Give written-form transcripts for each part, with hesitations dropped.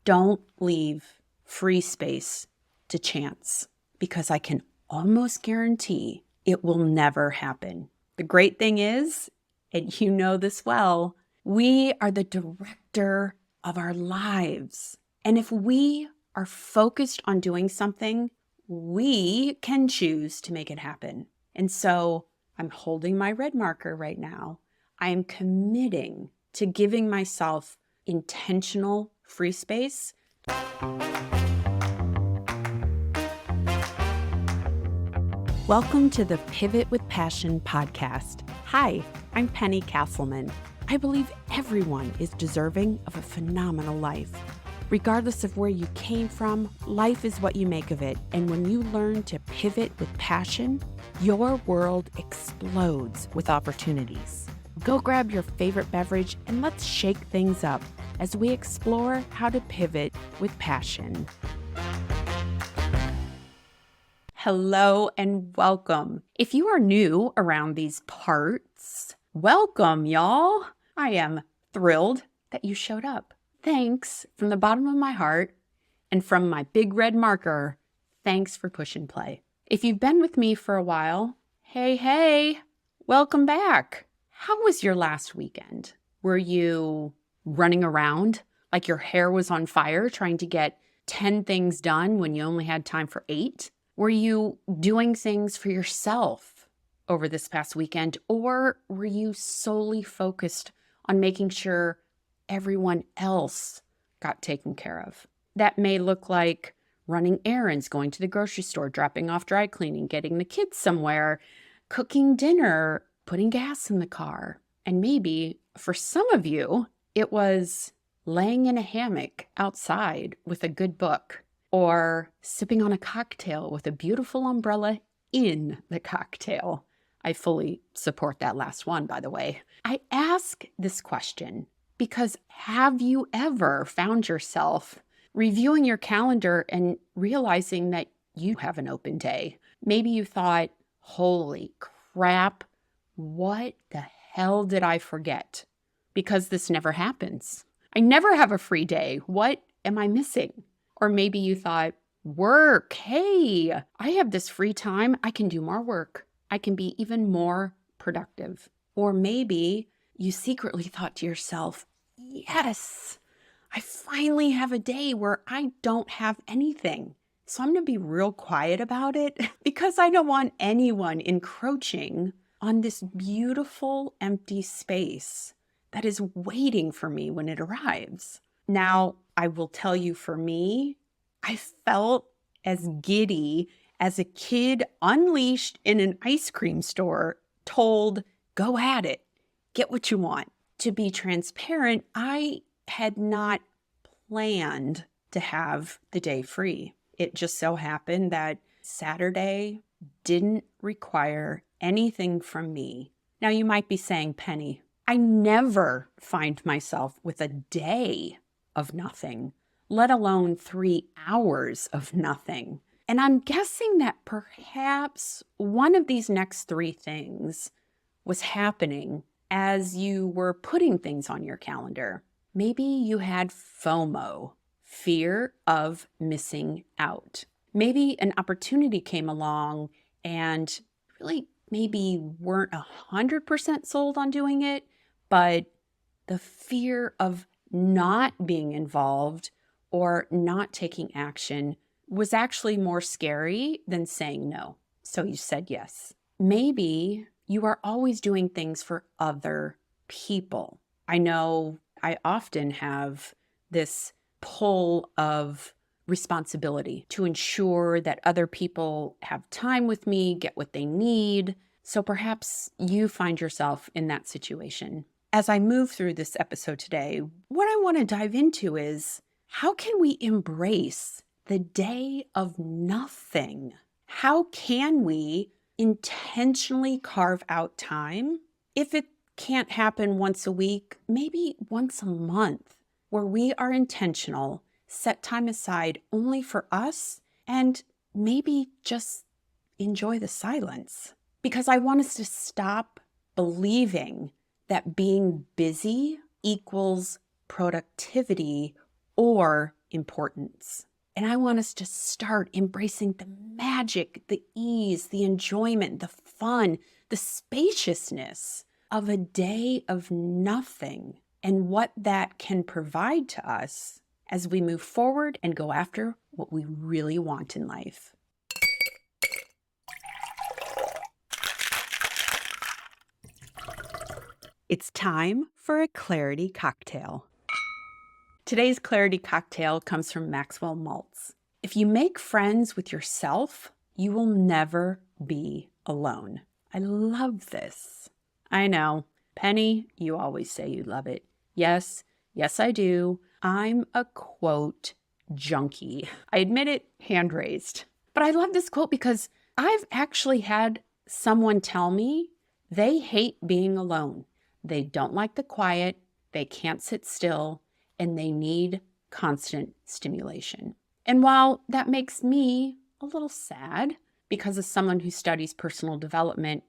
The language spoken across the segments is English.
don't leave free space to chance, because I can almost guarantee it will never happen. The great thing is, and you know this well, we are the director of our lives. And if we are focused on doing something, we can choose to make it happen. And so I'm holding my red marker right now. I am committing to giving myself intentional free space. Welcome to the Pivot with Passion podcast. Hi, I'm Penny Castleman. I believe everyone is deserving of a phenomenal life. Regardless of where you came from, life is what you make of it. And when you learn to pivot with passion, your world explodes with opportunities. Go grab your favorite beverage and let's shake things up as we explore how to pivot with passion. Hello and welcome. If you are new around these parts, welcome, y'all. I am thrilled that you showed up. Thanks from the bottom of my heart, and from my big red marker, thanks for push and play. If you've been with me for a while, hey, welcome back. How was your last weekend? Were you running around like your hair was on fire trying to get 10 things done when you only had time for 8? Were you doing things for yourself over this past weekend, or were you solely focused on making sure everyone else got taken care of? That may look like running errands, going to the grocery store, dropping off dry cleaning, getting the kids somewhere, cooking dinner, putting gas in the car. And maybe for some of you, it was laying in a hammock outside with a good book, or sipping on a cocktail with a beautiful umbrella in the cocktail. I fully support that last one, by the way. I ask this question because have you ever found yourself reviewing your calendar and realizing that you have an open day? Maybe you thought, holy crap, what the hell did I forget? Because this never happens. I never have a free day. What am I missing? Or maybe you thought, work, hey, I have this free time. I can do more work. I can be even more productive. Or maybe you secretly thought to yourself, yes, I finally have a day where I don't have anything. So I'm going to be real quiet about it because I don't want anyone encroaching on this beautiful empty space that is waiting for me when it arrives. Now, I will tell you, for me, I felt as giddy as a kid unleashed in an ice cream store told, go at it, get what you want. To be transparent, I had not planned to have the day free. It just so happened that Saturday didn't require anything from me. Now, you might be saying, Penny, I never find myself with a day of nothing, let alone 3 hours of nothing. And I'm guessing that perhaps one of these next 3 things was happening as you were putting things on your calendar. Maybe you had FOMO, fear of missing out. Maybe an opportunity came along and really maybe weren't 100% sold on doing it, but the fear of not being involved or not taking action was actually more scary than saying no. So you said yes. Maybe you are always doing things for other people. I know I often have this pull of responsibility to ensure that other people have time with me, get what they need. So perhaps you find yourself in that situation. As I move through this episode today, what I want to dive into is, how can we embrace the day of nothing? How can we intentionally carve out time? If it can't happen once a week, maybe once a month, where we are intentional, set time aside only for us, and maybe just enjoy the silence. Because I want us to stop believing that being busy equals productivity or importance. And I want us to start embracing the magic, the ease, the enjoyment, the fun, the spaciousness of a day of nothing and what that can provide to us as we move forward and go after what we really want in life. It's time for a clarity cocktail. Today's clarity cocktail comes from Maxwell Maltz. If you make friends with yourself, you will never be alone. I love this. I know. Penny, you always say you love it. Yes, I do. I'm a quote junkie. I admit it, hand raised. But I love this quote because I've actually had someone tell me they hate being alone. They don't like the quiet, they can't sit still, and they need constant stimulation. And while that makes me a little sad, because as someone who studies personal development,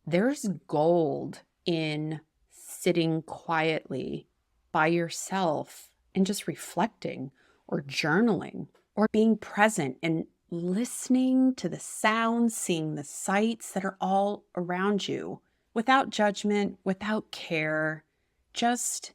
there's gold in sitting quietly by yourself and just reflecting or journaling or being present and listening to the sounds, seeing the sights that are all around you without judgment, without care, just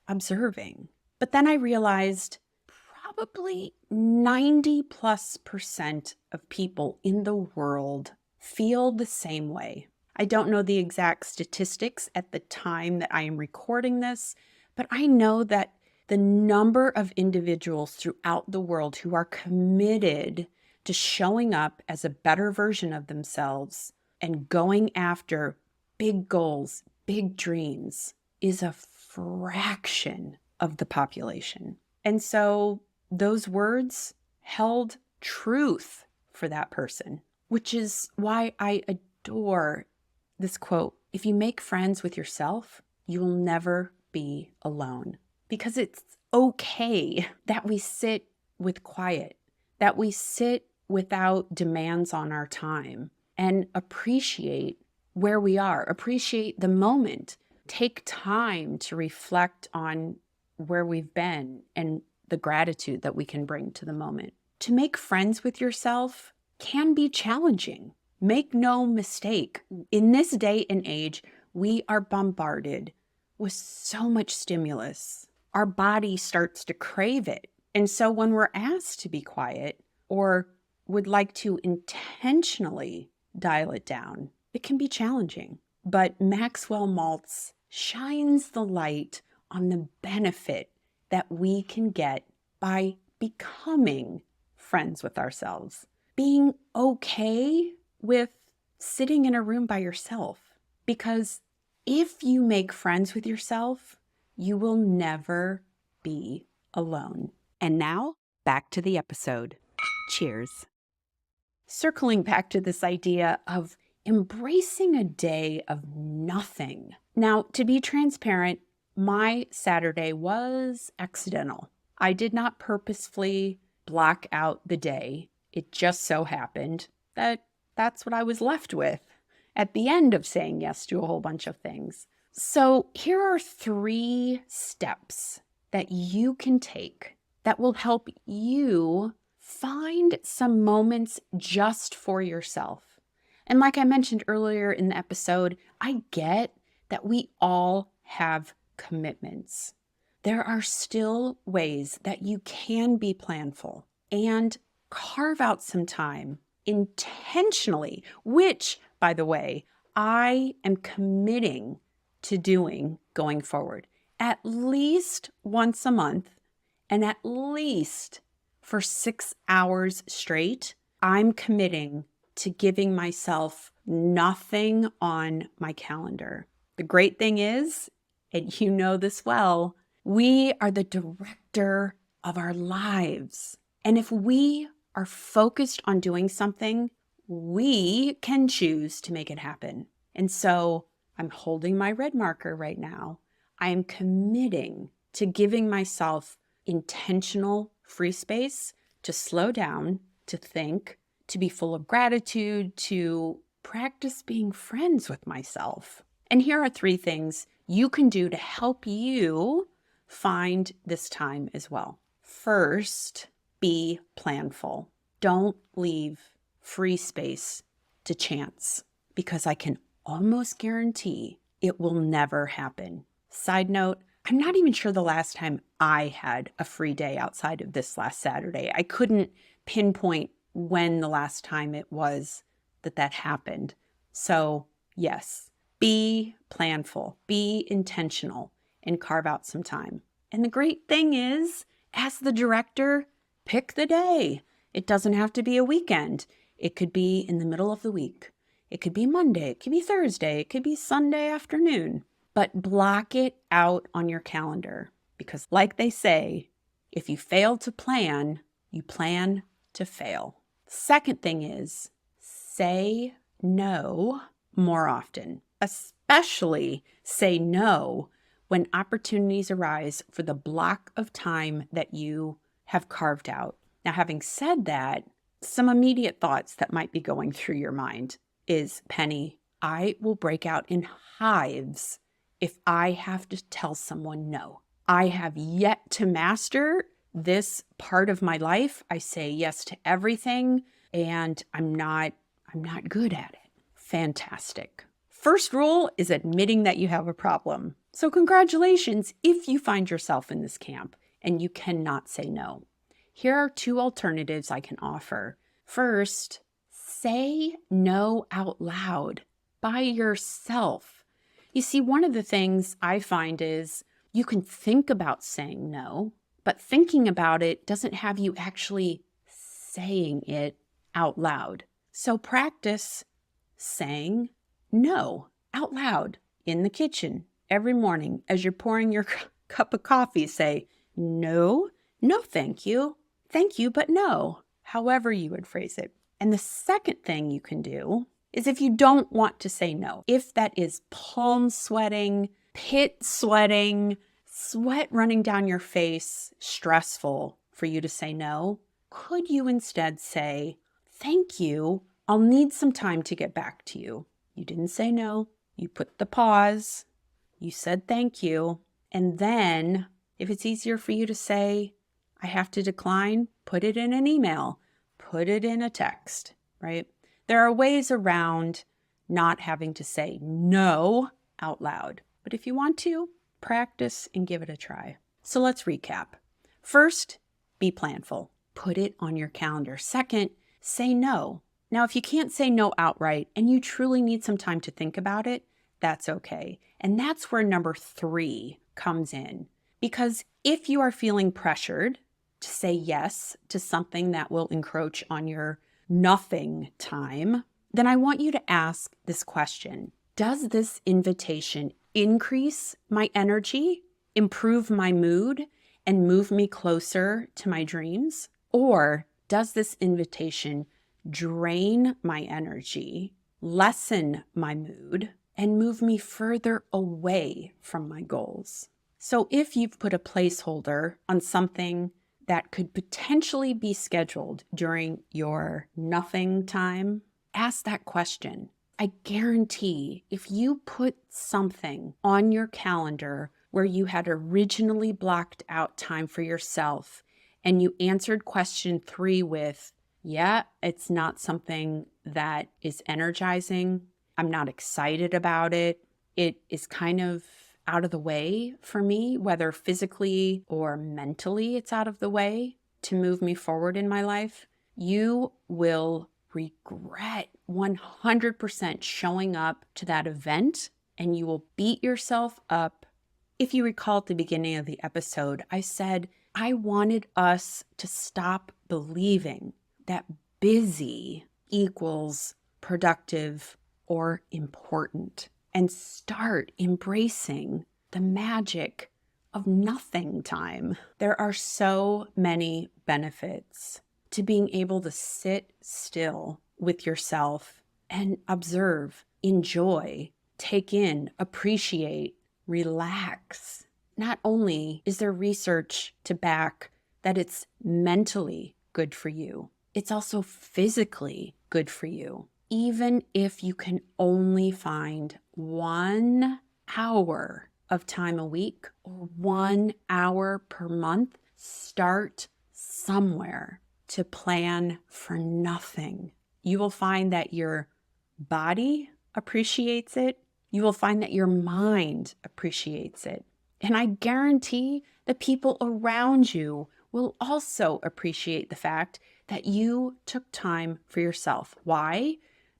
observing. But then I realized probably 90+% of people in the world feel the same way. I don't know the exact statistics at the time that I am recording this, but I know that the number of individuals throughout the world who are committed to showing up as a better version of themselves and going after big goals, big dreams is a fraction of the population. And so those words held truth for that person, which is why I adore this quote. If you make friends with yourself, you will never be alone. Because it's okay that we sit with quiet, that we sit without demands on our time and appreciate where we are, appreciate the moment, take time to reflect on where we've been and the gratitude that we can bring to the moment. To make friends with yourself can be challenging. Make no mistake, in this day and age, we are bombarded with so much stimulus. Our body starts to crave it. And so when we're asked to be quiet or would like to intentionally dial it down, it can be challenging. But Maxwell Maltz shines the light on the benefit that we can get by becoming friends with ourselves, being okay with sitting in a room by yourself. Because if you make friends with yourself, you will never be alone. And now, back to the episode. Cheers. Circling back to this idea of embracing a day of nothing. Now, to be transparent, my Saturday was accidental. I did not purposefully block out the day. It just so happened that that's what I was left with at the end of saying yes to a whole bunch of things. So here are 3 steps that you can take that will help you find some moments just for yourself. And like I mentioned earlier in the episode, I get that we all have commitments. There are still ways that you can be planful and carve out some time intentionally, which, by the way, I am committing to doing going forward at least once a month and at least for 6 hours straight. I'm committing to giving myself nothing on my calendar. The great thing is, and you know this well, we are the director of our lives. And if we are focused on doing something, we can choose to make it happen. And so I'm holding my red marker right now. I am committing to giving myself intentional free space to slow down, to think, to be full of gratitude, to practice being friends with myself. And here are 3 things you can do to help you find this time as well. First, be planful. Don't leave free space to chance, because I can almost guarantee it will never happen. Side note, I'm not even sure the last time I had a free day outside of this last Saturday. I couldn't pinpoint when the last time it was that happened. So yes, be planful, be intentional, and carve out some time. And the great thing is, as the director, pick the day. It doesn't have to be a weekend. It could be in the middle of the week. It could be Monday. It could be Thursday. It could be Sunday afternoon. But block it out on your calendar, because like they say, if you fail to plan, you plan to fail. Second thing is, say no more often. Especially say no when opportunities arise for the block of time that you have carved out. Now, having said that, some immediate thoughts that might be going through your mind is, Penny, I will break out in hives if I have to tell someone no. I have yet to master this part of my life. I say yes to everything, and I'm not good at it. Fantastic. First rule is admitting that you have a problem. So congratulations if you find yourself in this camp and you cannot say no. Here are 2 alternatives I can offer. First, say no out loud by yourself. You see, one of the things I find is you can think about saying no, but thinking about it doesn't have you actually saying it out loud. So practice saying no out loud in the kitchen every morning as you're pouring your cup of coffee. Say, no, no, thank you, but no, however you would phrase it. And the second thing you can do is, if you don't want to say no, if that is palm sweating, pit sweating, sweat running down your face, stressful for you to say no, could you instead say, thank you, I'll need some time to get back to you. You didn't say no, you put the pause, you said thank you, and then if it's easier for you to say, I have to decline, put it in an email, put it in a text, right? There are ways around not having to say no out loud, but if you want to, practice and give it a try. So let's recap. First, be planful. Put it on your calendar. Second, say no. Now, if you can't say no outright and you truly need some time to think about it, that's okay. And that's where number 3 comes in. Because if you are feeling pressured to say yes to something that will encroach on your nothing time, then I want you to ask this question. Does this invitation increase my energy, improve my mood, and move me closer to my dreams? Or does this invitation drain my energy, lessen my mood, and move me further away from my goals? So if you've put a placeholder on something that could potentially be scheduled during your nothing time, ask that question. I guarantee if you put something on your calendar where you had originally blocked out time for yourself and you answered question 3 with, yeah, it's not something that is energizing, I'm not excited about it, it is kind of out of the way for me, whether physically or mentally it's out of the way to move me forward in my life, you will regret 100% showing up to that event, and you will beat yourself up. If you recall at the beginning of the episode, I said I wanted us to stop believing that busy equals productive or important, and start embracing the magic of nothing time. There are so many benefits to being able to sit still with yourself and observe, enjoy, take in, appreciate, relax. Not only is there research to back that it's mentally good for you, it's also physically good for you. Even if you can only find 1 hour of time a week or 1 hour per month, Start somewhere. To plan for nothing. You will find that your body appreciates it. You will find that your mind appreciates it. And I guarantee the people around you will also appreciate the fact that you took time for yourself. Why?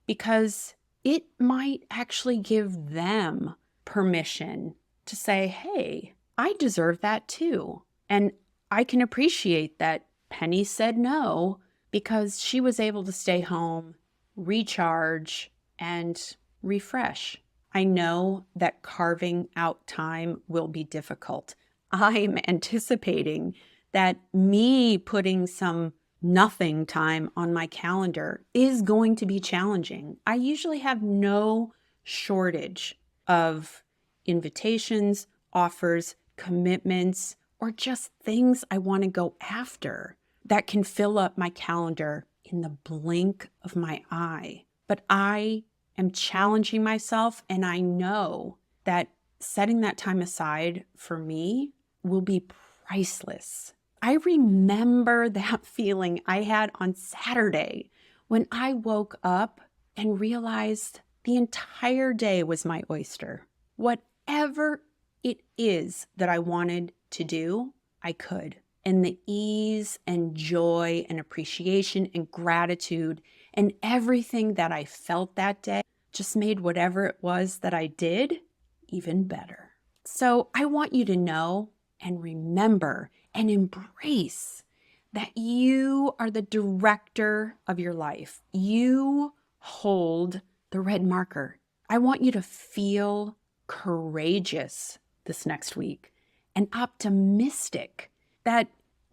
Because it might actually give them permission to say, hey, I deserve that too. And I can appreciate that Penny said no because she was able to stay home, recharge, and refresh. I know that carving out time will be difficult. I'm anticipating that me putting some nothing time on my calendar is going to be challenging. I usually have no shortage of invitations, offers, commitments, or just things I want to go after that can fill up my calendar in the blink of my eye. But I am challenging myself, and I know that setting that time aside for me will be priceless. I remember that feeling I had on Saturday when I woke up and realized the entire day was my oyster. Whatever it is that I wanted to do, I could. And the ease and joy and appreciation and gratitude and everything that I felt that day just made whatever it was that I did even better. So I want you to know and remember and embrace that you are the director of your life. You hold the red marker. I want you to feel courageous this next week and optimistic that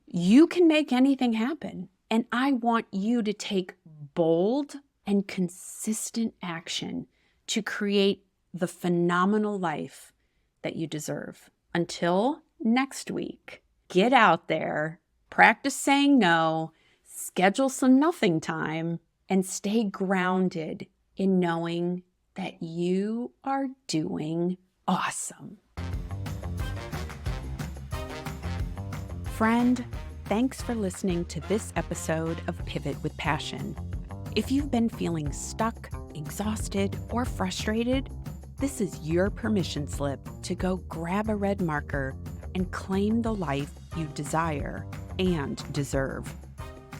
you can make anything happen. And I want you to take bold and consistent action to create the phenomenal life that you deserve. Until next week, get out there, practice saying no, schedule some nothing time, and stay grounded in knowing that you are doing awesome. Friend, thanks for listening to this episode of Pivot with Passion. If you've been feeling stuck, exhausted, or frustrated, this is your permission slip to go grab a red marker and claim the life you desire and deserve.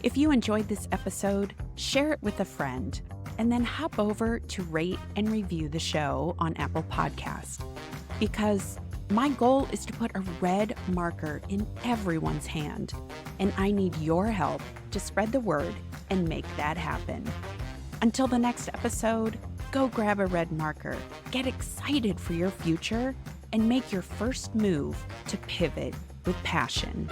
If you enjoyed this episode, share it with a friend, and then hop over to rate and review the show on Apple Podcasts. Because my goal is to put a red marker in everyone's hand, and I need your help to spread the word and make that happen. Until the next episode, go grab a red marker, get excited for your future, and make your first move to pivot with passion.